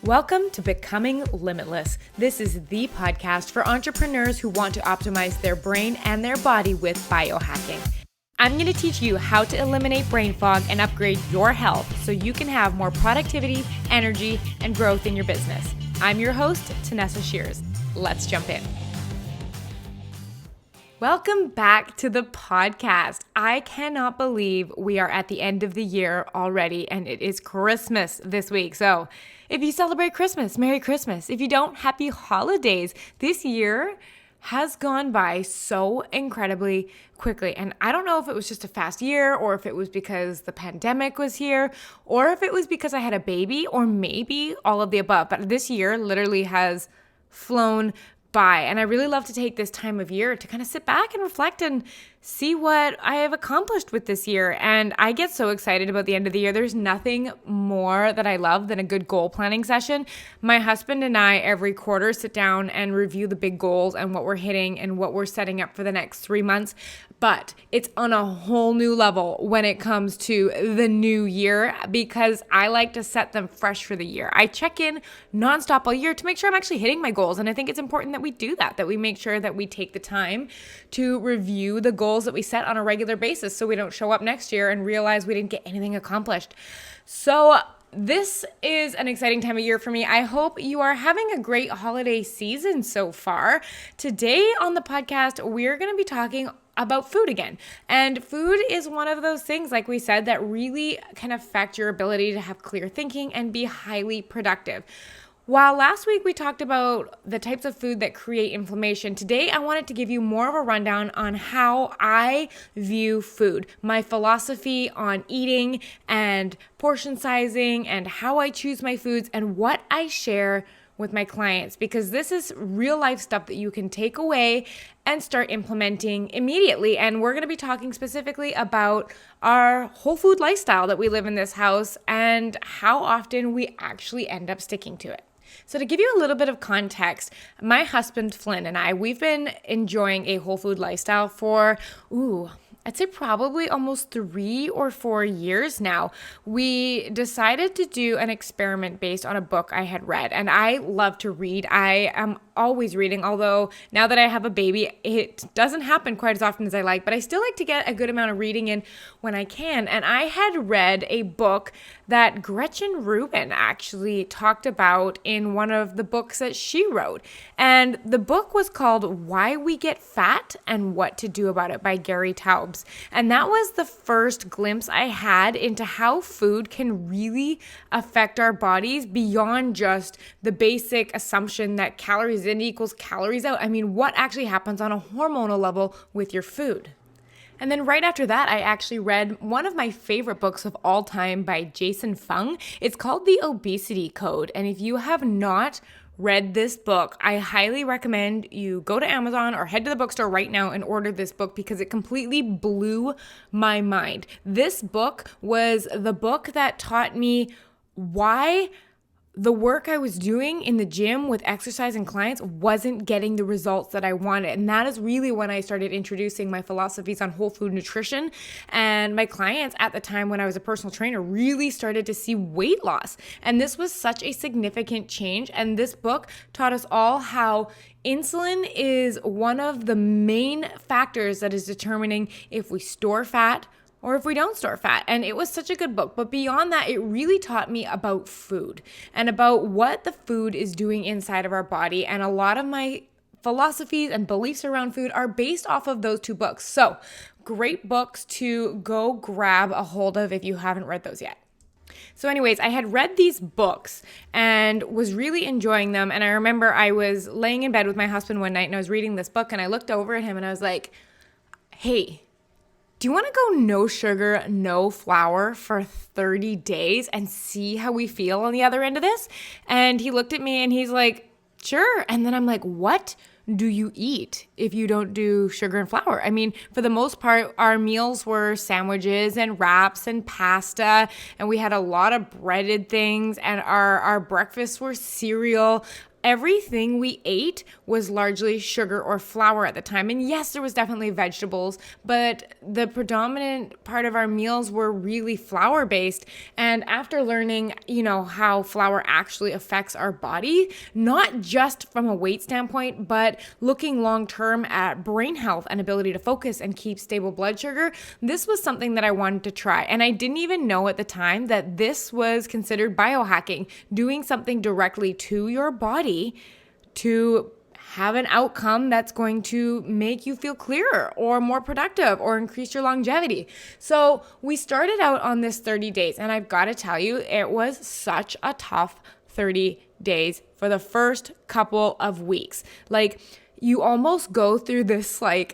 Welcome to Becoming Limitless. This is the podcast for entrepreneurs who want to optimize their brain and their body with biohacking. I'm going to teach you how to eliminate brain fog and upgrade your health so you can have more productivity, energy, and growth in your business. I'm your host, Tanessa Shears. Let's jump in. Welcome back to the podcast. I cannot believe we are at the end of the year already, and it is Christmas this week. So if you celebrate Christmas, Merry Christmas. If you don't, Happy Holidays. This year has gone by so incredibly quickly. And I don't know if it was just a fast year or if it was because the pandemic was here or if it was because I had a baby or maybe all of the above. But this year literally has flown by. And I really love to take this time of year to kind of sit back and reflect and see what I have accomplished with this year. And I get so excited about the end of the year. There's nothing more that I love than a good goal planning session. My husband and I every quarter sit down and review the big goals and what we're hitting and what we're setting up for the next 3 months. But it's on a whole new level when it comes to the new year because I like to set them fresh for the year. I check in nonstop all year to make sure I'm actually hitting my goals. And I think it's important that we do that we make sure that we take the time to review the goals that we set on a regular basis so we don't show up next year and realize we didn't get anything accomplished. So this is an exciting time of year for me. I hope you are having a great holiday season so far. Today on the podcast, we're going to be talking about food again. And food is one of those things, like we said, that really can affect your ability to have clear thinking and be highly productive. While last week we talked about the types of food that create inflammation, today I wanted to give you more of a rundown on how I view food, my philosophy on eating and portion sizing and how I choose my foods and what I share with my clients, because this is real life stuff that you can take away and start implementing immediately. And we're going to be talking specifically about our whole food lifestyle that we live in this house and how often we actually end up sticking to it. So to give you a little bit of context, my husband Flynn and I, we've been enjoying a whole food lifestyle for, I'd say probably almost 3 or 4 years now. We decided to do an experiment based on a book I had read, and I love to read. I am always reading, although now that I have a baby, it doesn't happen quite as often as I like, but I still like to get a good amount of reading in when I can. And I had read a book that Gretchen Rubin actually talked about in one of the books that she wrote. And the book was called Why We Get Fat and What to Do About It by Gary Taubes. And that was the first glimpse I had into how food can really affect our bodies beyond just the basic assumption that calories in equals calories out. I mean, what actually happens on a hormonal level with your food? And then right after that, I actually read one of my favorite books of all time by Jason Fung. It's called The Obesity Code. And if you have not read this book, I highly recommend you go to Amazon or head to the bookstore right now and order this book because it completely blew my mind. This book was the book that taught me why the work I was doing in the gym with exercise and clients wasn't getting the results that I wanted. And that is really when I started introducing my philosophies on whole food nutrition. And my clients at the time when I was a personal trainer really started to see weight loss. And this was such a significant change. And this book taught us all how insulin is one of the main factors that is determining if we store fat or if we don't store fat. And it was such a good book. But beyond that, it really taught me about food and about what the food is doing inside of our body. And a lot of my philosophies and beliefs around food are based off of those 2 books. So great books to go grab a hold of if you haven't read those yet. So anyways, I had read these books and was really enjoying them. And I remember I was laying in bed with my husband one night and I was reading this book and I looked over at him and I was like, hey, do you want to go no sugar, no flour for 30 days and see how we feel on the other end of this? And he looked at me and he's like, sure. And then I'm like, what do you eat if you don't do sugar and flour? I mean, for the most part, our meals were sandwiches and wraps and pasta, and we had a lot of breaded things, and our breakfasts were cereal. everything we ate was largely sugar or flour at the time. And yes, there was definitely vegetables, but the predominant part of our meals were really flour based. And after learning, how flour actually affects our body, not just from a weight standpoint, but looking long term at brain health and ability to focus and keep stable blood sugar, this was something that I wanted to try. And I didn't even know at the time that this was considered biohacking, doing something directly to your body to have an outcome that's going to make you feel clearer or more productive or increase your longevity. So we started out on this 30 days, and I've got to tell you, it was such a tough 30 days for the first couple of weeks. Like, you almost go through this, I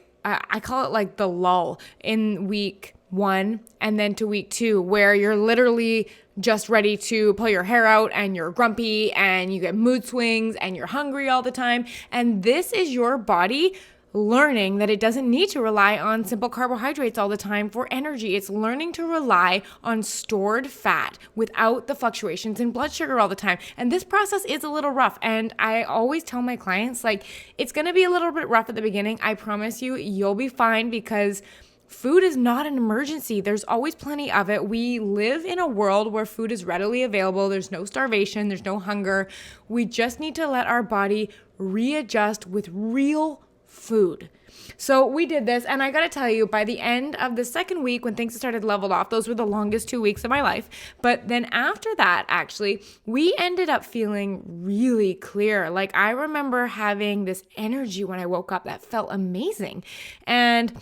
call it like the lull in week 1 and then to week 2, where you're literally just ready to pull your hair out and you're grumpy and you get mood swings and you're hungry all the time. And this is your body learning that it doesn't need to rely on simple carbohydrates all the time for energy. It's learning to rely on stored fat without the fluctuations in blood sugar all the time. And this process is a little rough. And I always tell my clients, it's going to be a little bit rough at the beginning. I promise you, you'll be fine, because food is not an emergency. There's always plenty of it. We live in a world where food is readily available. There's no starvation. There's no hunger. We just need to let our body readjust with real food. So we did this, and I gotta tell you, by the end of the second week, when things started leveled off, those were the longest 2 weeks of my life. But then after that, actually, we ended up feeling really clear. I remember having this energy when I woke up that felt amazing. And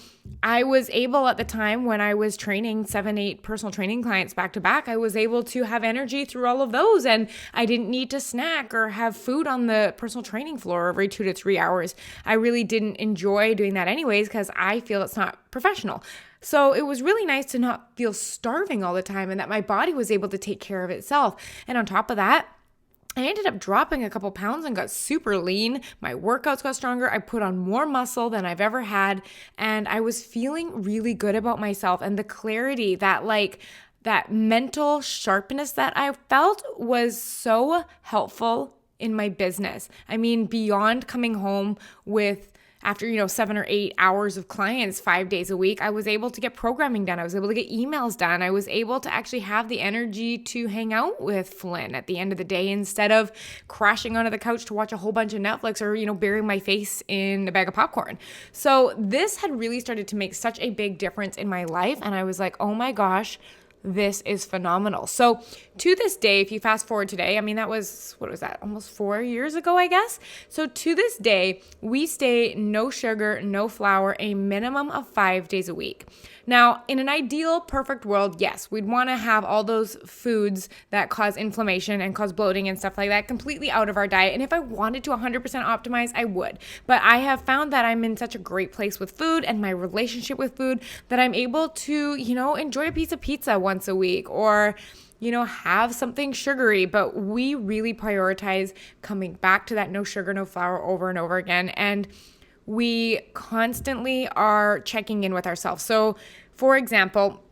I was able at the time, when I was training 7-8 personal training clients back to back, I was able to have energy through all of those. And I didn't need to snack or have food on the personal training floor every 2 to 3 hours. I really didn't enjoy doing that anyways, because I feel it's not professional. So it was really nice to not feel starving all the time, and that my body was able to take care of itself. And on top of that, I ended up dropping a couple pounds and got super lean. My workouts got stronger. I put on more muscle than I've ever had. And I was feeling really good about myself. And the clarity, that mental sharpness that I felt was so helpful in my business. I mean, beyond coming home after 7 or 8 hours of clients 5 days a week, I was able to get programming done. I was able to get emails done. I was able to actually have the energy to hang out with Flynn at the end of the day, instead of crashing onto the couch to watch a whole bunch of Netflix or, burying my face in a bag of popcorn. So this had really started to make such a big difference in my life. And I was like, oh my gosh, this is phenomenal. So to this day, if you fast forward today, that was, almost 4 years ago, I guess. So to this day, we stay no sugar, no flour, a minimum of 5 days a week. Now, in an ideal, perfect world, yes, we'd want to have all those foods that cause inflammation and cause bloating and stuff like that completely out of our diet. And if I wanted to 100% optimize, I would. But I have found that I'm in such a great place with food and my relationship with food that I'm able to, enjoy a piece of pizza once a week, or have something sugary. But we really prioritize coming back to that no sugar, no flour over and over again. And we constantly are checking in with ourselves. So, for example,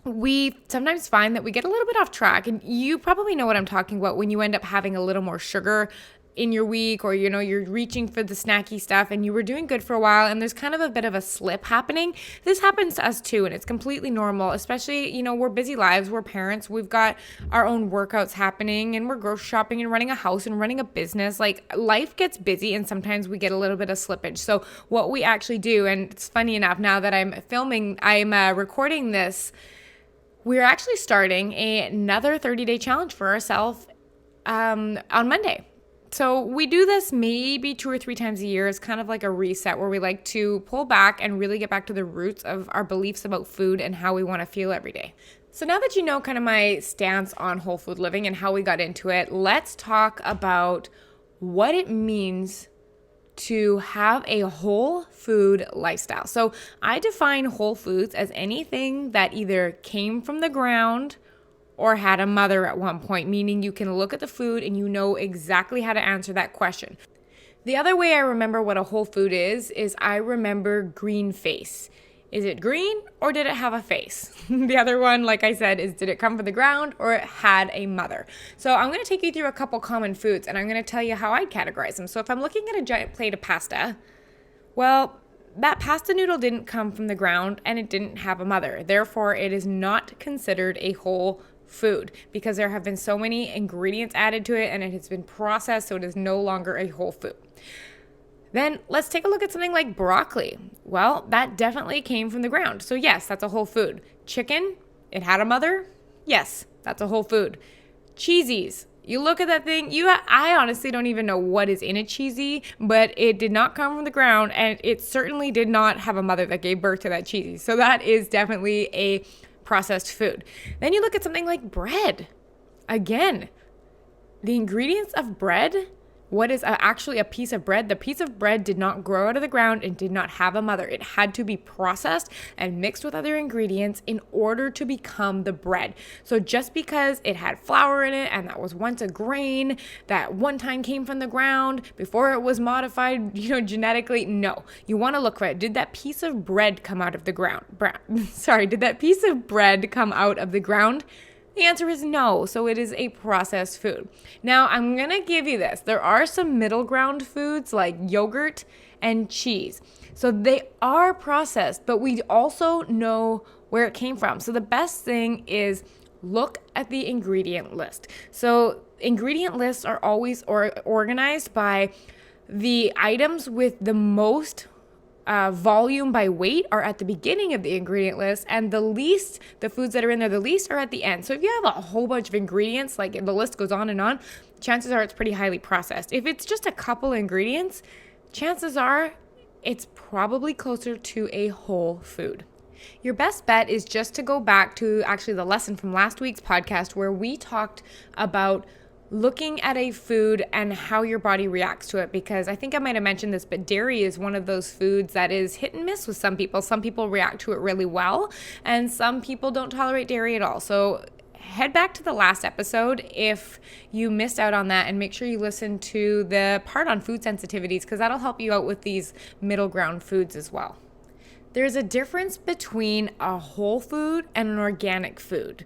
we sometimes find that we get a little bit off track, and you probably know what I'm talking about when you end up having a little more sugar in your week, or you're reaching for the snacky stuff and you were doing good for a while and there's kind of a bit of a slip happening. This happens to us too, and it's completely normal, especially, we're busy lives, we're parents, we've got our own workouts happening, and we're grocery shopping and running a house and running a business. Life gets busy, and sometimes we get a little bit of slippage. So what we actually do, and it's funny enough, now that I'm recording this, we're actually starting another 30-day challenge for ourselves on Monday. So we do this maybe 2 or 3 times a year. It's kind of like a reset where we like to pull back and really get back to the roots of our beliefs about food and how we want to feel every day. So now that you know kind of my stance on whole food living and how we got into it, let's talk about what it means to have a whole food lifestyle. So I define whole foods as anything that either came from the ground or had a mother at one point, meaning you can look at the food and you know exactly how to answer that question. The other way I remember what a whole food is I remember green face. Is it green or did it have a face? The other one, like I said, is did it come from the ground or it had a mother? So I'm going to take you through a couple common foods and I'm going to tell you how I categorize them. So if I'm looking at a giant plate of pasta, well, that pasta noodle didn't come from the ground and it didn't have a mother. Therefore, it is not considered a whole food because there have been so many ingredients added to it and it has been processed, so it is no longer a whole food. Then let's take a look at something like broccoli. Well, that definitely came from the ground. So yes, that's a whole food. Chicken, it had a mother. Yes, that's a whole food. Cheesies. You look at that thing, I honestly don't even know what is in a cheesy, but it did not come from the ground and it certainly did not have a mother that gave birth to that cheesy. So that is definitely a processed food. Then you look at something like bread. Again, the ingredients of bread. What is actually a piece of bread? The piece of bread did not grow out of the ground and did not have a mother. It had to be processed and mixed with other ingredients in order to become the bread. So just because it had flour in it and that was once a grain that one time came from the ground before it was modified, genetically, no. You want to look for it. Did that piece of bread come out of the ground? Did that piece of bread come out of the ground? The answer is no, so it is a processed food. Now, I'm going to give you this. There are some middle ground foods like yogurt and cheese. So they are processed, but we also know where it came from. So the best thing is look at the ingredient list. So ingredient lists are always organized by the items with the most volume by weight are at the beginning of the ingredient list, and the foods that are in there the least are at the end. So if you have a whole bunch of ingredients, like the list goes on, chances are it's pretty highly processed. If it's just a couple ingredients, chances are it's probably closer to a whole food. Your best bet is just to go back to actually the lesson from last week's podcast where we talked about looking at a food and how your body reacts to it, because I think I might have mentioned this, but dairy is one of those foods that is hit and miss with some people. Some people react to it really well, and some people don't tolerate dairy at all. So head back to the last episode if you missed out on that and make sure you listen to the part on food sensitivities, because that'll help you out with these middle ground foods as well. There's a difference between a whole food and an organic food.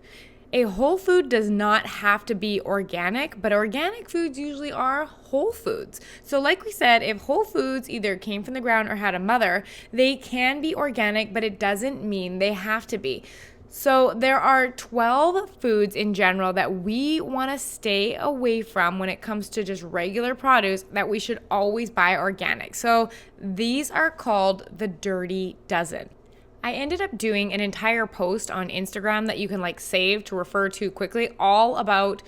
A whole food does not have to be organic, but organic foods usually are whole foods. So like we said, if whole foods either came from the ground or had a mother, they can be organic, but it doesn't mean they have to be. So there are 12 foods in general that we want to stay away from when it comes to just regular produce that we should always buy organic. So these are called the Dirty Dozen. I ended up doing an entire post on Instagram that you can save to refer to quickly, all about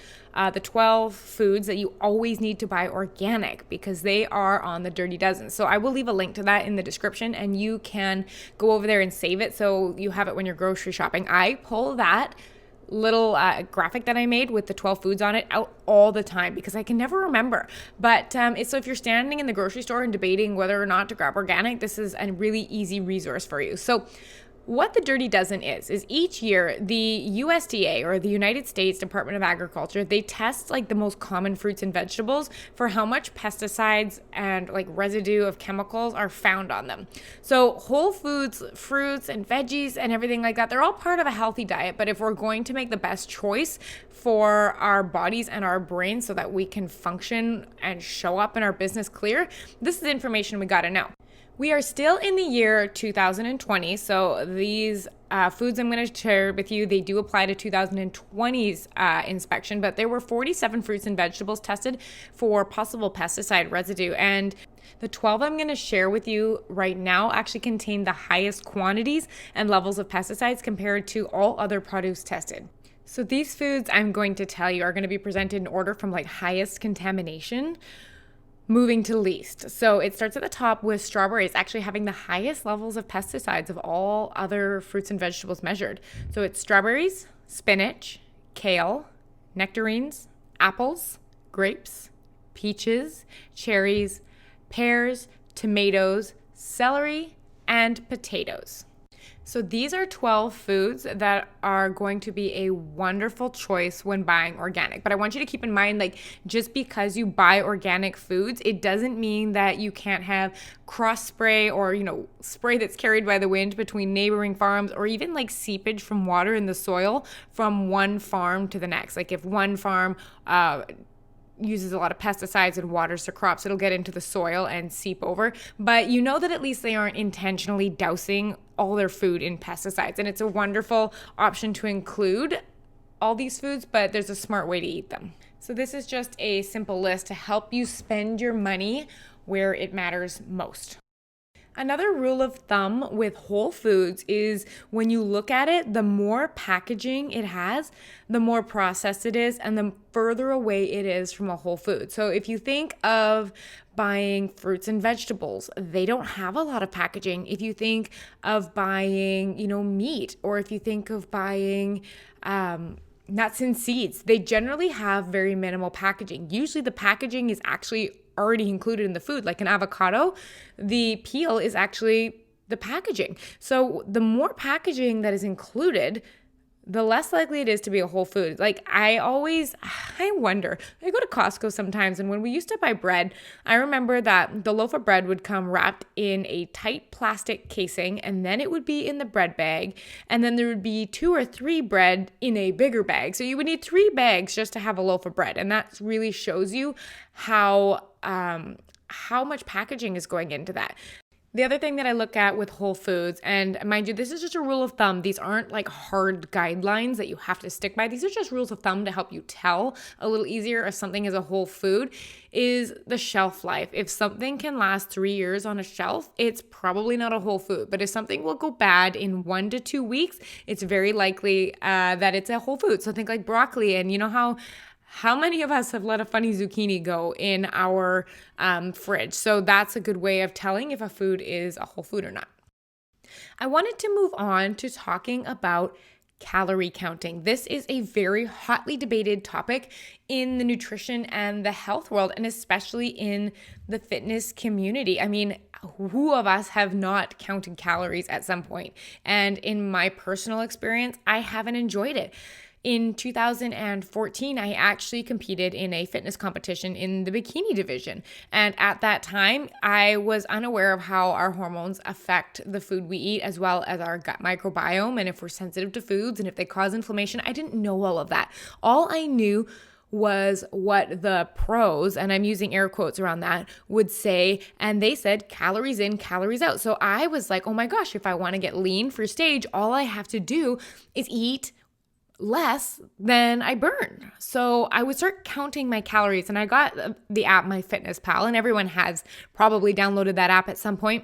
the 12 foods that you always need to buy organic because they are on the Dirty Dozen. So I will leave a link to that in the description and you can go over there and save it so you have it when you're grocery shopping. I pull that little graphic that I made with the 12 foods on it out all the time because I can never remember. But so if you're standing in the grocery store and debating whether or not to grab organic, this is a really easy resource for you. So what the Dirty Dozen is each year the USDA, or the United States Department of Agriculture, they test the most common fruits and vegetables for how much pesticides and residue of chemicals are found on them. So whole foods, fruits and veggies and everything like that, they're all part of a healthy diet. But if we're going to make the best choice for our bodies and our brains so that we can function and show up in our business clear, this is the information we got to know. We are still in the year 2020, so these foods I'm going to share with you, they do apply to 2020's inspection, but there were 47 fruits and vegetables tested for possible pesticide residue, and the 12 I'm going to share with you right now actually contain the highest quantities and levels of pesticides compared to all other produce tested. So these foods I'm going to tell you are going to be presented in order from highest contamination moving to least. So it starts at the top with strawberries actually having the highest levels of pesticides of all other fruits and vegetables measured. So it's strawberries, spinach, kale, nectarines, apples, grapes, peaches, cherries, pears, tomatoes, celery, and potatoes. So these are 12 foods that are going to be a wonderful choice when buying organic. But I want you to keep in mind, like, just because you buy organic foods, it doesn't mean that you can't have cross spray or, spray that's carried by the wind between neighboring farms, or even like seepage from water in the soil from one farm to the next. Like if one farm uses a lot of pesticides and waters the crops, it'll get into the soil and seep over. But you know that at least they aren't intentionally dousing all their food in pesticides. And it's a wonderful option to include all these foods, but there's a smart way to eat them. So this is just a simple list to help you spend your money where it matters most. Another rule of thumb with whole foods is when you look at it, the more packaging it has, the more processed it is, and the further away it is from a whole food. So if you think of buying fruits and vegetables, they don't have a lot of packaging. If you think of buying, meat, or if you think of buying nuts and seeds, they generally have very minimal packaging. Usually the packaging is actually already included in the food. Like an avocado, the peel is actually the packaging. So the more packaging that is included, the less likely it is to be a whole food. Like I wonder, I go to Costco sometimes, and when we used to buy bread, I remember that the loaf of bread would come wrapped in a tight plastic casing, and then it would be in the bread bag, and then there would be 2 or 3 bread in a bigger bag. So you would need 3 bags just to have a loaf of bread, and that really shows you how much packaging is going into that. The other thing that I look at with whole foods, and mind you, this is just a rule of thumb. These aren't like hard guidelines that you have to stick by. These are just rules of thumb to help you tell a little easier if something is a whole food, is the shelf life. If something can last 3 years on a shelf, it's probably not a whole food. But if something will go bad in 1 to 2 weeks, it's very likely that it's a whole food. So think like broccoli, and you know how many of us have let a funny zucchini go in our fridge? So that's a good way of telling if a food is a whole food or not. I wanted to move on to talking about calorie counting. This is a very hotly debated topic in the nutrition and the health world, and especially in the fitness community. I mean, who of us have not counted calories at some point? And in my personal experience, I haven't enjoyed it. In 2014, I actually competed in a fitness competition in the bikini division. And at that time, I was unaware of how our hormones affect the food we eat, as well as our gut microbiome, and if we're sensitive to foods and if they cause inflammation. I didn't know all of that. All I knew was what the pros, and I'm using air quotes around that, would say. And they said calories in, calories out. So I was like, oh my gosh, if I want to get lean for stage, all I have to do is eat less than I burn. So I would start counting my calories, and I got the app MyFitnessPal, and everyone has probably downloaded that app at some point.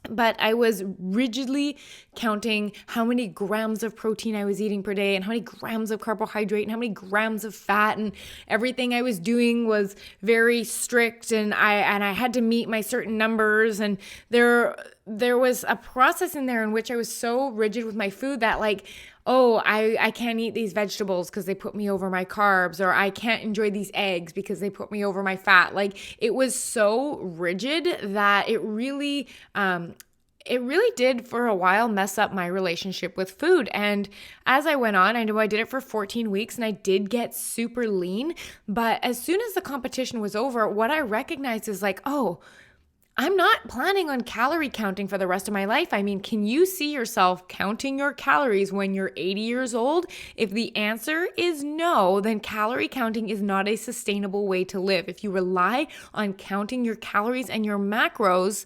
But I was rigidly counting how many grams of protein I was eating per day, and how many grams of carbohydrate, and how many grams of fat, and everything I was doing was very strict, and I had to meet my certain numbers. And there was a process in there in which I was so rigid with my food that I can't eat these vegetables because they put me over my carbs, or I can't enjoy these eggs because they put me over my fat. Like, it was so rigid that it really did for a while mess up my relationship with food. And as I went on, I know I did it for 14 weeks and I did get super lean. But as soon as the competition was over, what I recognized is like, I'm not planning on calorie counting for the rest of my life. I mean, can you see yourself counting your calories when you're 80 years old? If the answer is no, then calorie counting is not a sustainable way to live. If you rely on counting your calories and your macros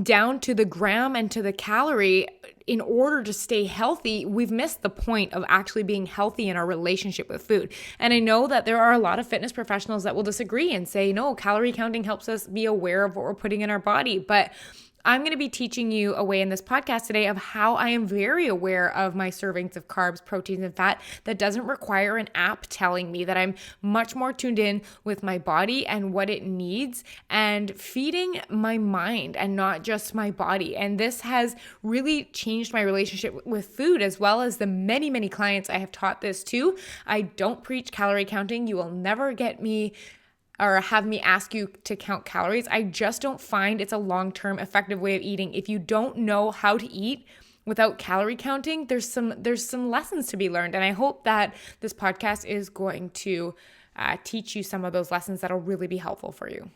down to the gram and to the calorie in order to stay healthy, we've missed the point of actually being healthy in our relationship with food. And I know that there are a lot of fitness professionals that will disagree and say, no, calorie counting helps us be aware of what we're putting in our body. But I'm going to be teaching you a way in this podcast today of how I am very aware of my servings of carbs, proteins, and fat that doesn't require an app telling me, that I'm much more tuned in with my body and what it needs, and feeding my mind and not just my body. And this has really changed my relationship with food, as well as the many, many clients I have taught this to. I don't preach calorie counting. You will never get me or have me ask you to count calories. I just don't find it's a long-term effective way of eating. If you don't know how to eat without calorie counting, there's some lessons to be learned. And I hope that this podcast is going to teach you some of those lessons that'll really be helpful for you.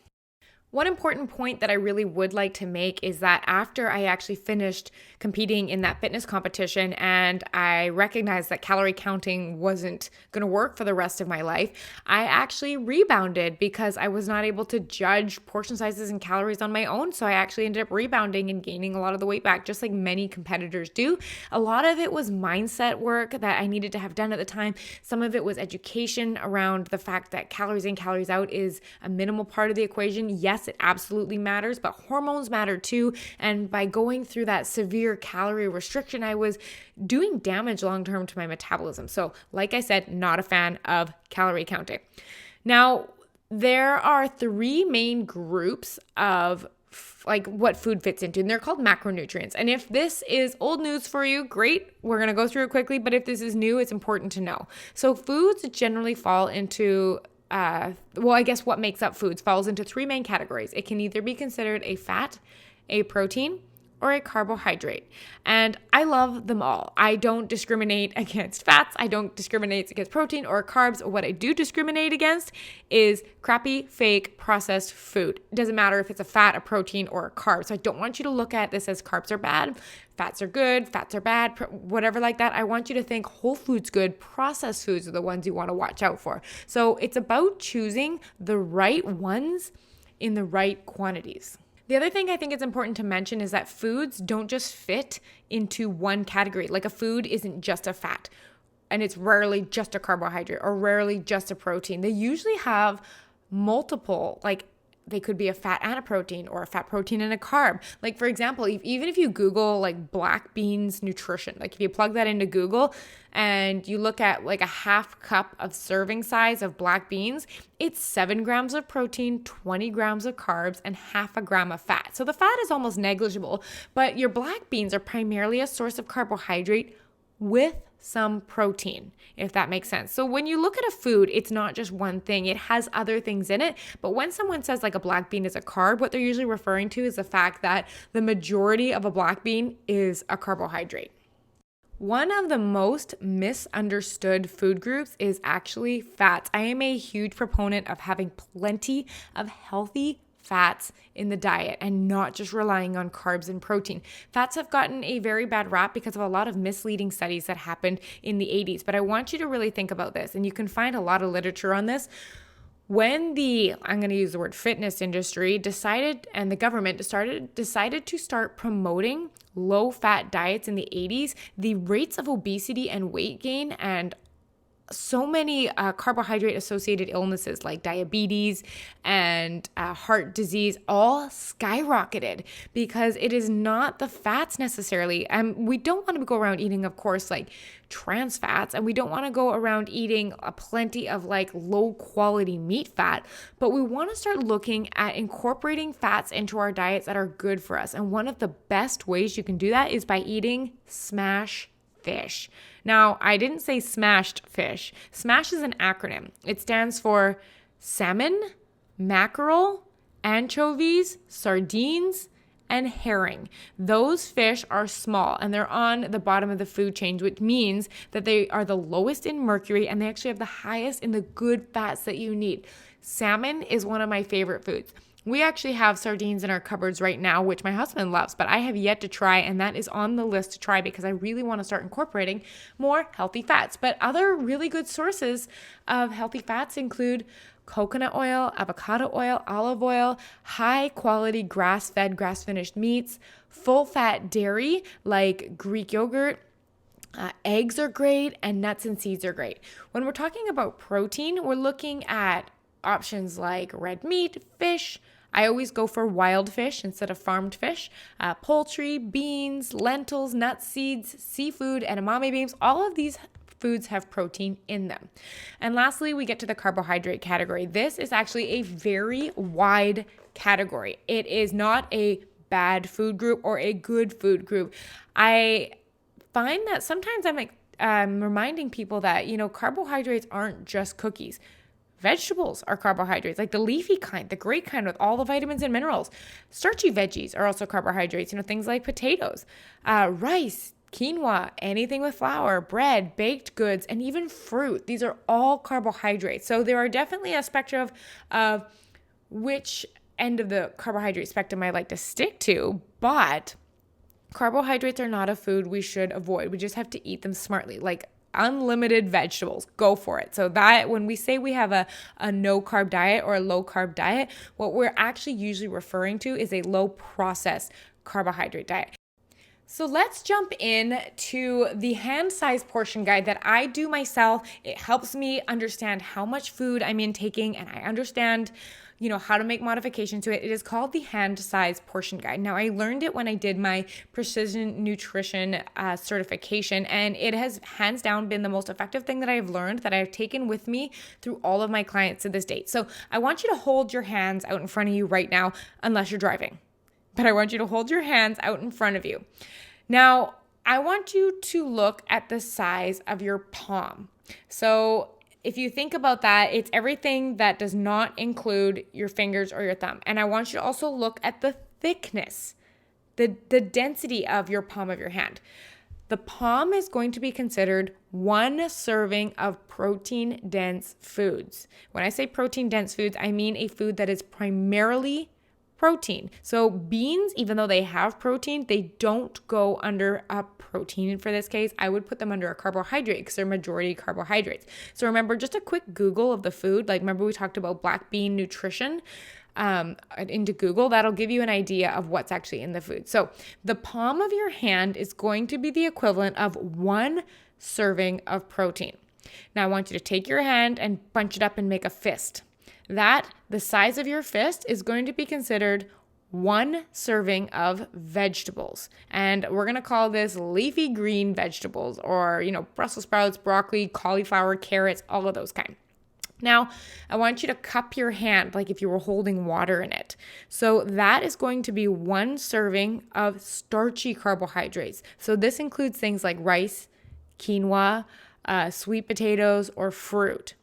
One important point that I really would like to make is that after I actually finished competing in that fitness competition and I recognized that calorie counting wasn't going to work for the rest of my life, I actually rebounded because I was not able to judge portion sizes and calories on my own. So I actually ended up rebounding and gaining a lot of the weight back, just like many competitors do. A lot of it was mindset work that I needed to have done at the time. Some of it was education around the fact that calories in, calories out is a minimal part of the equation. Yes, it absolutely matters, but hormones matter too. And by going through that severe calorie restriction, I was doing damage long-term to my metabolism. So like I said, not a fan of calorie counting. Now, there are 3 main groups of like what food fits into, and they're called macronutrients. And if this is old news for you, great, we're going to go through it quickly. But if this is new, it's important to know. So foods generally fall into I guess what makes up foods falls into 3 main categories. It can either be considered a fat, a protein, or a carbohydrate. And I love them all. I don't discriminate against fats. I don't discriminate against protein or carbs. What I do discriminate against is crappy, fake, processed food. It doesn't matter if it's a fat, a protein, or a carb. So I don't want you to look at this as carbs are bad, fats are good, fats are bad, whatever like that. I want you to think whole foods good, processed foods are the ones you want to watch out for. So it's about choosing the right ones in the right quantities. The other thing I think it's important to mention is that foods don't just fit into one category. Like a food isn't just a fat, and it's rarely just a carbohydrate or rarely just a protein. They usually have multiple, like they could be a fat and a protein or a fat, protein, and a carb. Like for example, even if you Google like black beans nutrition, like if you plug that into Google and you look at like a half cup of serving size of black beans, it's 7 grams of protein, 20 grams of carbs, and half a gram of fat. So the fat is almost negligible, but your black beans are primarily a source of carbohydrate with some protein, if that makes sense. So when you look at a food, it's not just one thing. It has other things in it. But when someone says like a black bean is a carb, what they're usually referring to is the fact that the majority of a black bean is a carbohydrate. One of the most misunderstood food groups is actually fats. I am a huge proponent of having plenty of healthy fats in the diet and not just relying on carbs and protein. Fats have gotten a very bad rap because of a lot of misleading studies that happened in the 80s. But I want you to really think about this, and you can find a lot of literature on this. When I'm going to use the word fitness industry decided, and the government decided to start promoting low-fat diets in the 80s, the rates of obesity and weight gain and so many carbohydrate-associated illnesses like diabetes and heart disease all skyrocketed because it is not the fats necessarily. And we don't want to go around eating, of course, like trans fats, and we don't want to go around eating plenty of like low-quality meat fat, but we want to start looking at incorporating fats into our diets that are good for us. And one of the best ways you can do that is by eating smash fish. Now, I didn't say smashed fish. SMASH is an acronym. It stands for salmon, mackerel, anchovies, sardines, and herring. Those fish are small and they're on the bottom of the food chain, which means that they are the lowest in mercury and they actually have the highest in the good fats that you need. Salmon is one of my favorite foods. We actually have sardines in our cupboards right now, which my husband loves, but I have yet to try, and that is on the list to try because I really want to start incorporating more healthy fats. But other really good sources of healthy fats include coconut oil, avocado oil, olive oil, high quality grass-fed, grass-finished meats, full-fat dairy like Greek yogurt. Eggs are great, and nuts and seeds are great. When we're talking about protein, we're looking at options like red meat, fish. I always go for wild fish instead of farmed fish, poultry, beans, lentils, nuts, seeds, seafood, edamame beans. All of these foods have protein in them. And lastly, we get to the carbohydrate category. This is actually a very wide category. It is not a bad food group or a good food group. I find that sometimes I'm reminding people that, carbohydrates aren't just cookies. Vegetables are carbohydrates, like the leafy kind, the great kind with all the vitamins and minerals. Starchy veggies are also carbohydrates, things like potatoes, rice, quinoa, anything with flour, bread, baked goods, and even fruit. These are all carbohydrates. So there are definitely a spectrum of which end of the carbohydrate spectrum I like to stick to, but carbohydrates are not a food we should avoid. We just have to eat them smartly, like unlimited vegetables. Go for it. So that when we say we have a no carb diet or a low carb diet, what we're actually usually referring to is a low processed carbohydrate diet. So let's jump in to the hand size portion guide that I do myself. It helps me understand how much food I'm intaking, and I understand, how to make modifications to it. It is called the hand size portion guide. Now, I learned it when I did my precision nutrition certification, and it has hands down been the most effective thing that I've learned, that I've taken with me through all of my clients to this date. So I want you to hold your hands out in front of you right now, unless you're driving. But I want you to hold your hands out in front of you. Now, I want you to look at the size of your palm. So if you think about that, it's everything that does not include your fingers or your thumb. And I want you to also look at the thickness, the density of your palm of your hand. The palm is going to be considered one serving of protein-dense foods. When I say protein-dense foods, I mean a food that is primarily protein. So beans, even though they have protein, they don't go under a protein. For this case, I would put them under a carbohydrate because they're majority carbohydrates. So remember, just a quick Google of the food. Like, remember we talked about black bean nutrition into Google. That'll give you an idea of what's actually in the food. So the palm of your hand is going to be the equivalent of one serving of protein. Now I want you to take your hand and bunch it up and make a fist. The size of your fist is going to be considered one serving of vegetables. And we're going to call this leafy green vegetables, or, Brussels sprouts, broccoli, cauliflower, carrots, all of those kind. Now, I want you to cup your hand like if you were holding water in it. So that is going to be one serving of starchy carbohydrates. So this includes things like rice, quinoa, sweet potatoes, or fruit.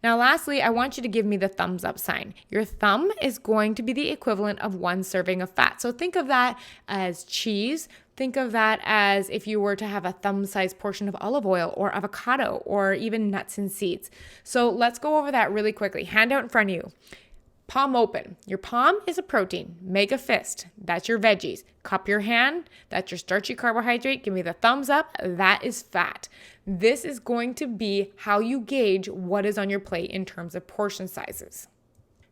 Now, lastly, I want you to give me the thumbs up sign. Your thumb is going to be the equivalent of one serving of fat. So think of that as cheese. Think of that as if you were to have a thumb-sized portion of olive oil or avocado or even nuts and seeds. So let's go over that really quickly. Hand out in front of you. Palm open. Your palm is a protein. Make a fist. That's your veggies. Cup your hand. That's your starchy carbohydrate. Give me the thumbs up. That is fat. This is going to be how you gauge what is on your plate in terms of portion sizes.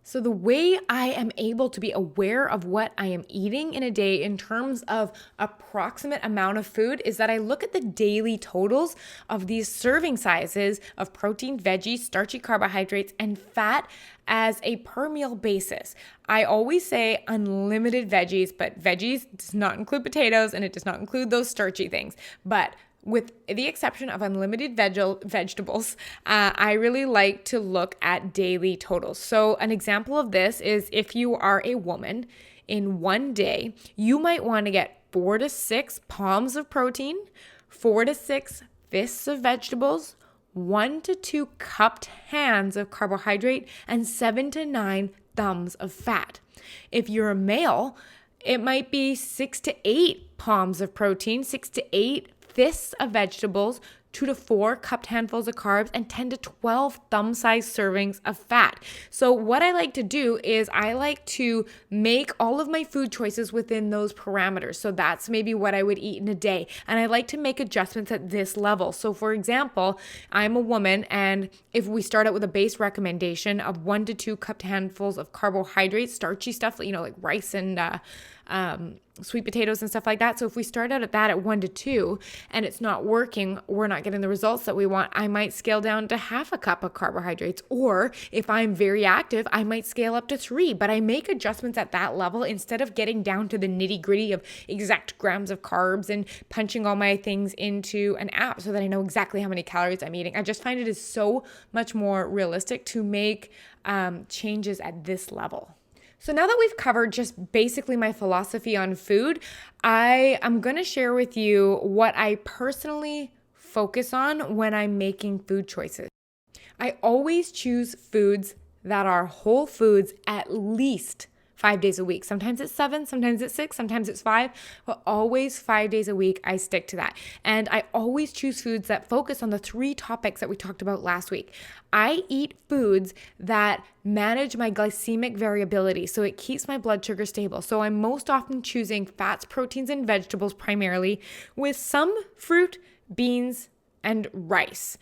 So the way I am able to be aware of what I am eating in a day in terms of approximate amount of food is that I look at the daily totals of these serving sizes of protein, veggies, starchy carbohydrates, and fat as a per meal basis. I always say unlimited veggies, but veggies does not include potatoes and it does not include those starchy things. But with the exception of unlimited vegetables, I really like to look at daily totals. So an example of this is if you are a woman in one day, you might want to get 4 to 6 palms of protein, 4 to 6 fists of vegetables, 1 to 2 cupped hands of carbohydrate, and 7 to 9 thumbs of fat. If you're a male, it might be 6 to 8 palms of protein, 6 to 8 fists of vegetables, 2 to 4 cupped handfuls of carbs, and 10 to 12 thumb-sized servings of fat. So what I like to do is I like to make all of my food choices within those parameters. So that's maybe what I would eat in a day. And I like to make adjustments at this level. So for example, I'm a woman, and if we start out with a base recommendation of 1 to 2 cupped handfuls of carbohydrates, starchy stuff, like rice and sweet potatoes and stuff like that. So if we start out at that at 1 to 2 and it's not working, we're not getting the results that we want, I might scale down to half a cup of carbohydrates. Or if I'm very active, I might scale up to 3, but I make adjustments at that level instead of getting down to the nitty gritty of exact grams of carbs and punching all my things into an app so that I know exactly how many calories I'm eating. I just find it is so much more realistic to make changes at this level. So now that we've covered just basically my philosophy on food, I am going to share with you what I personally focus on when I'm making food choices. I always choose foods that are whole foods at least 5 days a week. Sometimes it's 7, sometimes it's 6, sometimes it's 5, but always 5 days a week I stick to that. And I always choose foods that focus on the 3 topics that we talked about last week. I eat foods that manage my glycemic variability, so it keeps my blood sugar stable. So I'm most often choosing fats, proteins, and vegetables primarily, with some fruit, beans, and rice.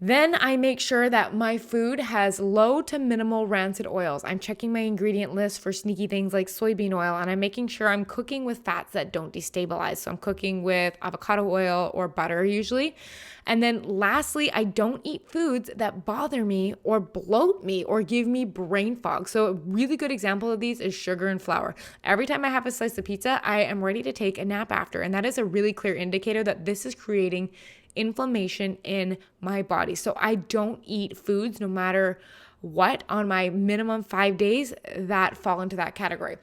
Then I make sure that my food has low to minimal rancid oils. I'm checking my ingredient list for sneaky things like soybean oil, and I'm making sure I'm cooking with fats that don't destabilize. So I'm cooking with avocado oil or butter usually. And then lastly, I don't eat foods that bother me or bloat me or give me brain fog. So a really good example of these is sugar and flour. Every time I have a slice of pizza, I am ready to take a nap after. And that is a really clear indicator that this is creating inflammation in my body. So I don't eat foods, no matter what, on my minimum 5 days that fall into that category.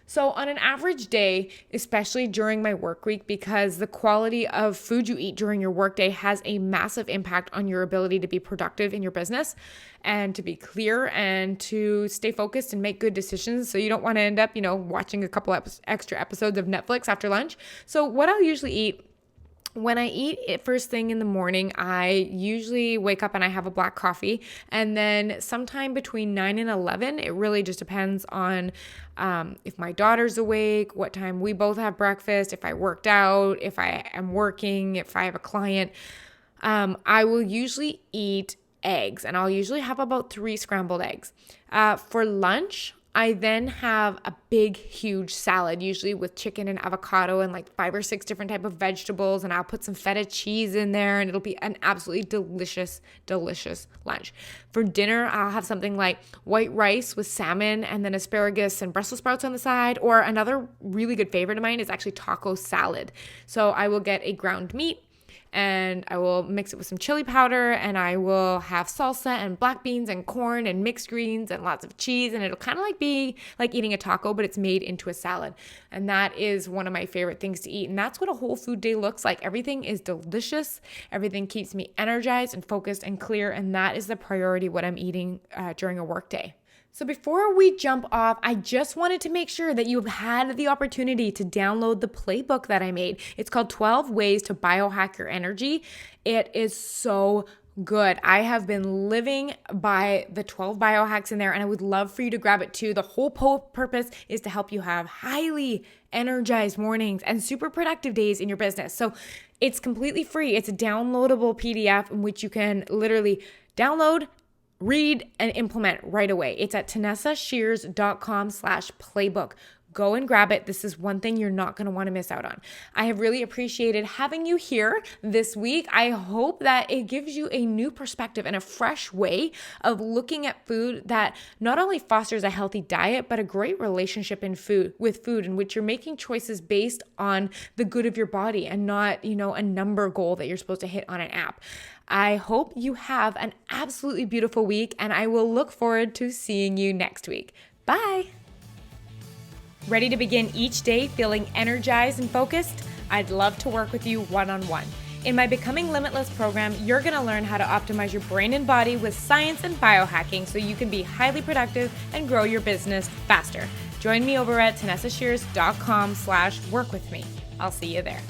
So on an average day, especially during my work week, because the quality of food you eat during your workday has a massive impact on your ability to be productive in your business and to be clear and to stay focused and make good decisions. So you don't want to end up, watching a couple extra episodes of Netflix after lunch. So what I'll usually eat, when I eat it first thing in the morning, I usually wake up and I have a black coffee. And then sometime between 9 and 11, it really just depends on if my daughter's awake, what time we both have breakfast, if I worked out, if I am working, if I have a client. I will usually eat eggs, and I'll usually have about 3 scrambled eggs. For lunch, I then have a big, huge salad, usually with chicken and avocado and like 5 or 6 different type of vegetables. And I'll put some feta cheese in there, and it'll be an absolutely delicious, delicious lunch. For dinner, I'll have something like white rice with salmon and then asparagus and Brussels sprouts on the side. Or another really good favorite of mine is actually taco salad. So I will get a ground meat, and I will mix it with some chili powder, and I will have salsa and black beans and corn and mixed greens and lots of cheese, and it'll kind of like be like eating a taco, but it's made into a salad. And that is one of my favorite things to eat. And that's what a whole food day looks like. Everything is delicious. Everything keeps me energized and focused and clear. And that is the priority, what I'm eating during a work day. So before we jump off, I just wanted to make sure that you've had the opportunity to download the playbook that I made. It's called 12 Ways to Biohack Your Energy. It is so good. I have been living by the 12 biohacks in there, and I would love for you to grab it too. The whole purpose is to help you have highly energized mornings and super productive days in your business. So it's completely free. It's a downloadable PDF in which you can literally download, read, and implement right away. It's at TanessaShears.com/playbook. Go and grab it. This is one thing you're not going to want to miss out on. I have really appreciated having you here this week. I hope that it gives you a new perspective and a fresh way of looking at food that not only fosters a healthy diet, but a great relationship with food in which you're making choices based on the good of your body and not, a number goal that you're supposed to hit on an app. I hope you have an absolutely beautiful week, and I will look forward to seeing you next week. Bye. Ready to begin each day feeling energized and focused? I'd love to work with you one-on-one. In my Becoming Limitless program, you're going to learn how to optimize your brain and body with science and biohacking so you can be highly productive and grow your business faster. Join me over at TanessaShears.com/work with me. I'll see you there.